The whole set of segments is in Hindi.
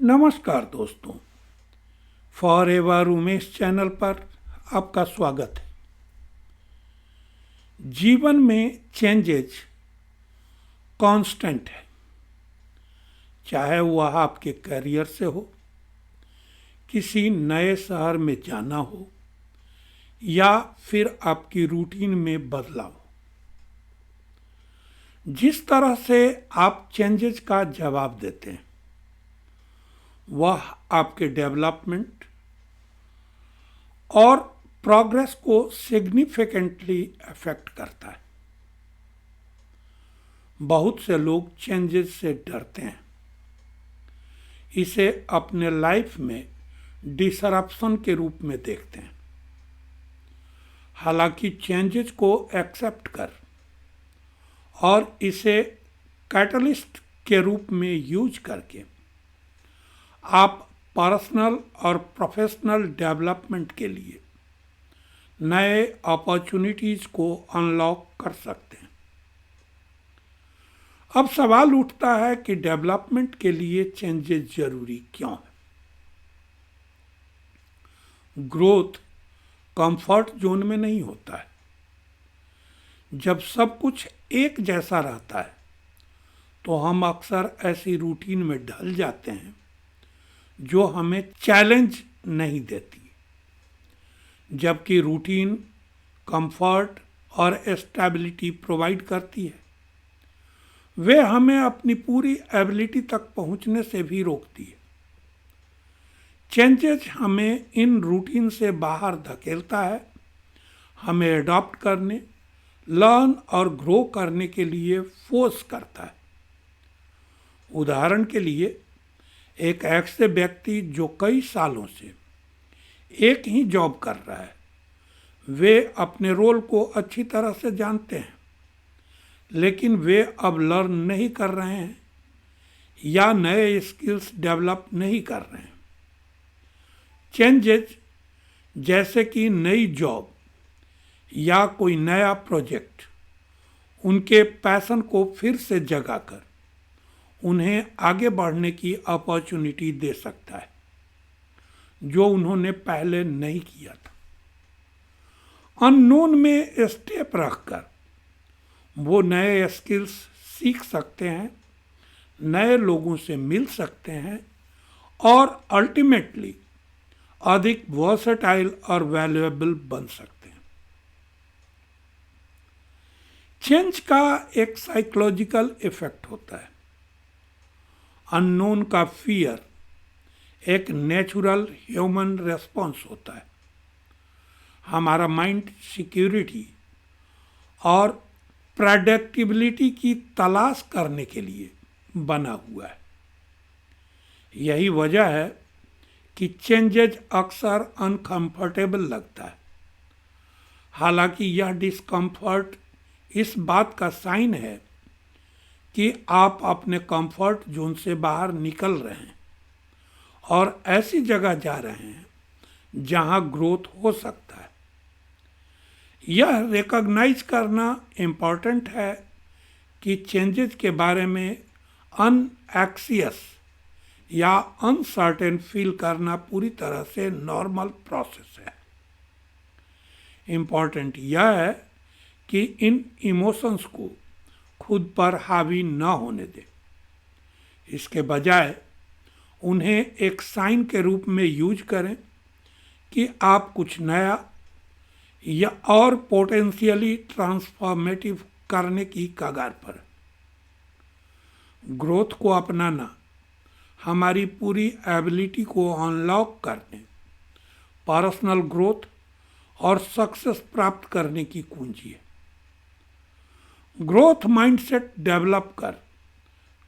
नमस्कार दोस्तों, फॉर एवर उमेश चैनल पर आपका स्वागत है। जीवन में चेंजेज कांस्टेंट है, चाहे वह आपके करियर से हो, किसी नए शहर में जाना हो या फिर आपकी रूटीन में बदलाव। जिस तरह से आप चेंजेज का जवाब देते हैं वह आपके डेवलपमेंट और प्रोग्रेस को सिग्निफिकेंटली अफेक्ट करता है। बहुत से लोग चेंजेस से डरते हैं, इसे अपने लाइफ में डिसरप्शन के रूप में देखते हैं। हालांकि चेंजेस को एक्सेप्ट कर और इसे कैटलिस्ट के रूप में यूज करके आप पर्सनल और प्रोफेशनल डेवलपमेंट के लिए नए अपॉर्चुनिटीज को अनलॉक कर सकते हैं। अब सवाल उठता है कि डेवलपमेंट के लिए चेंजेस जरूरी क्यों है। ग्रोथ कंफर्ट जोन में नहीं होता है। जब सब कुछ एक जैसा रहता है तो हम अक्सर ऐसी रूटीन में ढल जाते हैं जो हमें चैलेंज नहीं देती, जबकि रूटीन कंफर्ट और स्टेबिलिटी प्रोवाइड करती है। वे हमें अपनी पूरी एबिलिटी तक पहुंचने से भी रोकती है। चेंजेस हमें इन रूटीन से बाहर धकेलता है, हमें अडॉप्ट करने, लर्न और ग्रो करने के लिए फोर्स करता है। उदाहरण के लिए, एक ऐसे व्यक्ति जो कई सालों से एक ही जॉब कर रहा है, वे अपने रोल को अच्छी तरह से जानते हैं, लेकिन वे अब लर्न नहीं कर रहे हैं या नए स्किल्स डेवलप नहीं कर रहे हैं। चेंजेस जैसे कि नई जॉब या कोई नया प्रोजेक्ट उनके पैशन को फिर से जगाकर उन्हें आगे बढ़ने की अपॉर्चुनिटी दे सकता है, जो उन्होंने पहले नहीं किया था। अननोन में स्टेप रखकर वो नए स्किल्स सीख सकते हैं, नए लोगों से मिल सकते हैं और अल्टीमेटली अधिक वर्सेटाइल और वैल्यूएबल बन सकते हैं। चेंज का एक साइकोलॉजिकल इफेक्ट होता है। अननोन का फियर एक नेचुरल ह्यूमन रेस्पॉन्स होता है। हमारा माइंड सिक्योरिटी और प्रेडिक्टेबिलिटी की तलाश करने के लिए बना हुआ है। यही वजह है कि चेंजेज अक्सर अनकंफर्टेबल लगता है। हालांकि यह डिस्कम्फर्ट इस बात का साइन है कि आप अपने कंफर्ट जोन से बाहर निकल रहे हैं और ऐसी जगह जा रहे हैं जहां ग्रोथ हो सकता है। यह रिकॉग्नाइज करना इम्पॉर्टेंट है कि चेंजेस के बारे में अनएक्सियस या अनसर्टेन फील करना पूरी तरह से नॉर्मल प्रोसेस है। इम्पॉर्टेंट यह है कि इन इमोशंस को खुद पर हावी न होने दें। इसके बजाय उन्हें एक साइन के रूप में यूज करें कि आप कुछ नया या और पोटेंशियली ट्रांसफॉर्मेटिव करने की कगार पर। ग्रोथ को अपनाना हमारी पूरी एबिलिटी को अनलॉक करने, पर्सनल ग्रोथ और सक्सेस प्राप्त करने की कुंजी है। ग्रोथ माइंडसेट डेवलप कर,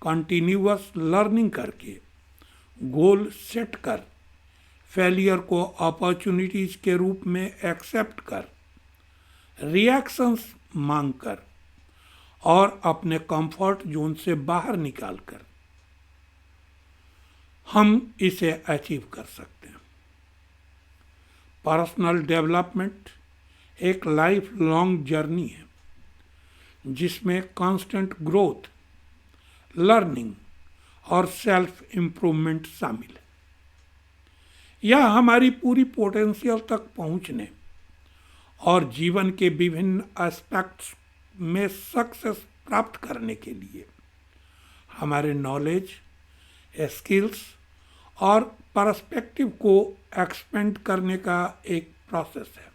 कंटिन्यूअस लर्निंग करके, गोल सेट कर, फेलियर को अपॉर्चुनिटीज के रूप में एक्सेप्ट कर, रिएक्शंस मांग कर और अपने कंफर्ट जोन से बाहर निकाल कर हम इसे अचीव कर सकते हैं। पर्सनल डेवलपमेंट एक लाइफ लॉन्ग जर्नी है जिसमें कांस्टेंट ग्रोथ, लर्निंग और सेल्फ इम्प्रूवमेंट शामिल है। यह हमारी पूरी पोटेंशियल तक पहुंचने और जीवन के विभिन्न एस्पेक्ट्स में सक्सेस प्राप्त करने के लिए हमारे नॉलेज, स्किल्स और पर्सपेक्टिव को एक्सपेंड करने का एक प्रोसेस है।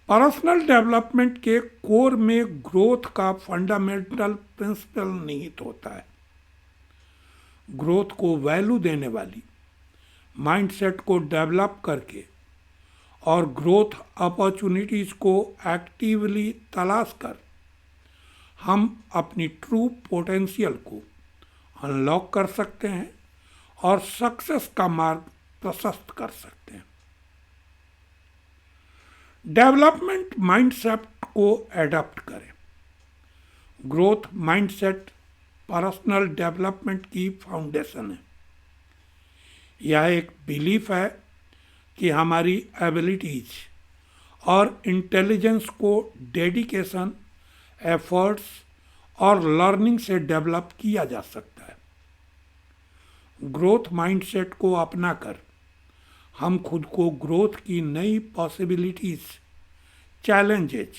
पर्सनल डेवलपमेंट के कोर में ग्रोथ का फंडामेंटल प्रिंसिपल निहित होता है। ग्रोथ को वैल्यू देने वाली माइंडसेट को डेवलप करके और ग्रोथ अपॉर्चुनिटीज़ को एक्टिवली तलाश कर हम अपनी ट्रू पोटेंशियल को अनलॉक कर सकते हैं और सक्सेस का मार्ग प्रशस्त कर सकते हैं। डेवलपमेंट माइंडसेट को एडॉप्ट करें। ग्रोथ माइंडसेट पर्सनल डेवलपमेंट की फाउंडेशन है। यह एक बिलीफ है कि हमारी एबिलिटीज और इंटेलिजेंस को डेडिकेशन, एफर्ट्स और लर्निंग से डेवलप किया जा सकता है। ग्रोथ माइंडसेट को अपनाकर हम खुद को ग्रोथ की नई पॉसिबिलिटीज़, चैलेंजेज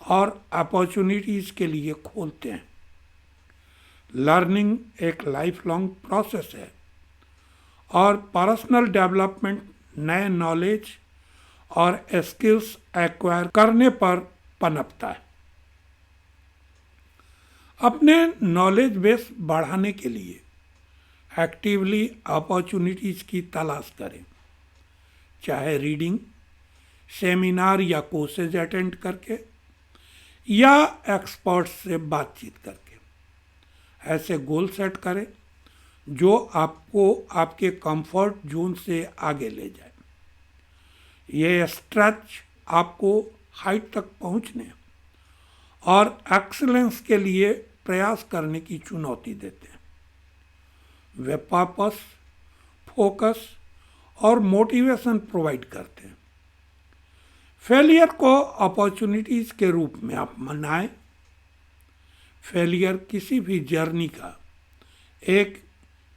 और अपॉर्चुनिटीज़ के लिए खोलते हैं। लर्निंग एक लाइफ लॉन्ग प्रोसेस है और पर्सनल डेवलपमेंट नए नॉलेज और स्किल्स एक्वायर करने पर पनपता है। अपने नॉलेज बेस बढ़ाने के लिए एक्टिवली अपॉर्चुनिटीज़ की तलाश करें, चाहे रीडिंग, सेमिनार या कोर्सेज अटेंड करके या एक्सपर्ट्स से बातचीत करके। ऐसे गोल सेट करें जो आपको आपके कंफर्ट जोन से आगे ले जाए। ये स्ट्रेच आपको हाइट तक पहुंचने और एक्सीलेंस के लिए प्रयास करने की चुनौती देते हैं। वे पर्पस, फोकस और मोटिवेशन प्रोवाइड करते हैं। फेलियर को अपॉर्चुनिटीज़ के रूप में आप मनाएं। फेलियर किसी भी जर्नी का एक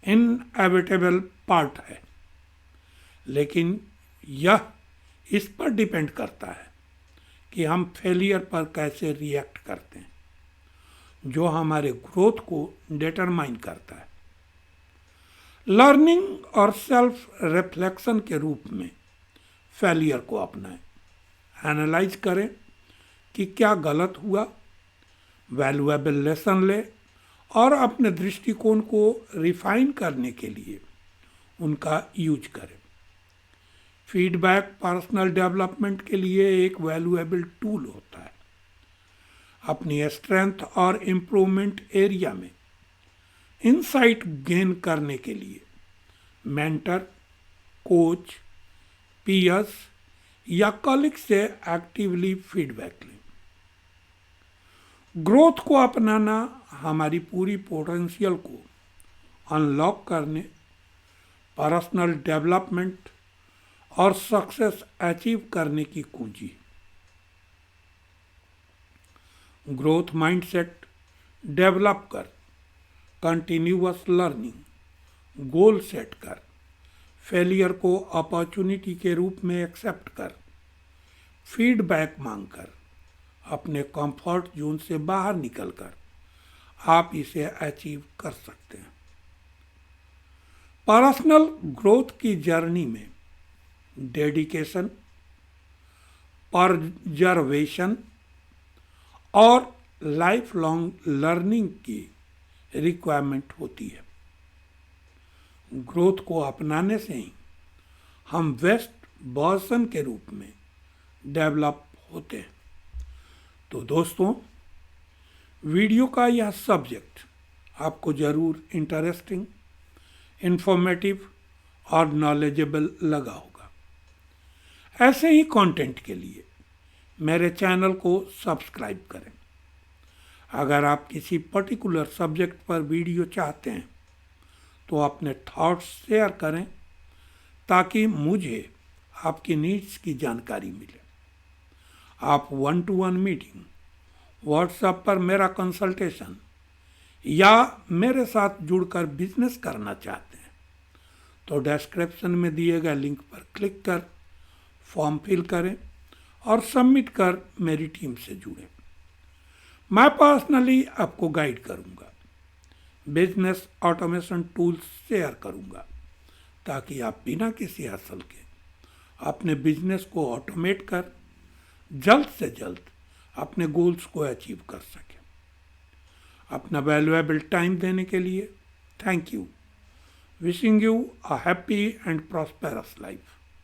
इनएविटेबल पार्ट है, लेकिन यह इस पर डिपेंड करता है कि हम फेलियर पर कैसे रिएक्ट करते हैं, जो हमारे ग्रोथ को डिटरमाइन करता है। लर्निंग और सेल्फ रिफ्लेक्शन के रूप में फेलियर को अपनाएं। एनालाइज करें कि क्या गलत हुआ, वैल्यूएबल लेसन ले और अपने दृष्टिकोण को रिफाइन करने के लिए उनका यूज करें। फीडबैक पर्सनल डेवलपमेंट के लिए एक वैल्यूएबल टूल होता है। अपनी स्ट्रेंथ और इम्प्रूवमेंट एरिया में इंसाइट गेन करने के लिए मेंटर, कोच, पीयर्स या कलीग से एक्टिवली फीडबैक लें। ग्रोथ को अपनाना हमारी पूरी पोटेंशियल को अनलॉक करने, पर्सनल डेवलपमेंट और सक्सेस अचीव करने की कुंजी। ग्रोथ माइंडसेट डेवलप कर, कंटिन्यूअस लर्निंग, गोल सेट कर, फेलियर को अपॉर्चुनिटी के रूप में एक्सेप्ट कर, फीडबैक मांगकर, अपने कंफर्ट जोन से बाहर निकलकर आप इसे अचीव कर सकते हैं। पर्सनल ग्रोथ की जर्नी में डेडिकेशन, परजर्वेशन और लाइफ लॉन्ग लर्निंग की रिक्वायरमेंट होती है। ग्रोथ को अपनाने से ही हम बेस्ट वर्जन के रूप में डेवलप होते हैं। तो दोस्तों, वीडियो का यह सब्जेक्ट आपको ज़रूर इंटरेस्टिंग, इंफॉर्मेटिव और नॉलेजेबल लगा होगा। ऐसे ही कंटेंट के लिए मेरे चैनल को सब्सक्राइब करें। अगर आप किसी पर्टिकुलर सब्जेक्ट पर वीडियो चाहते हैं तो अपने थॉट्स शेयर करें ताकि मुझे आपकी नीड्स की जानकारी मिले। आप 1-to-1 मीटिंग, व्हाट्सएप पर मेरा कंसल्टेशन या मेरे साथ जुड़कर बिजनेस करना चाहते हैं तो डिस्क्रिप्शन में दिए गए लिंक पर क्लिक कर फॉर्म फिल करें और सबमिट कर मेरी टीम से जुड़ें। मैं पर्सनली आपको गाइड करूंगा, बिजनेस ऑटोमेशन टूल्स शेयर करूंगा ताकि आप बिना किसी हासिल के अपने बिजनेस को ऑटोमेट कर जल्द से जल्द अपने गोल्स को अचीव कर सकें। अपना वैल्यूएबल टाइम देने के लिए thank you. Wishing you a happy and prosperous life.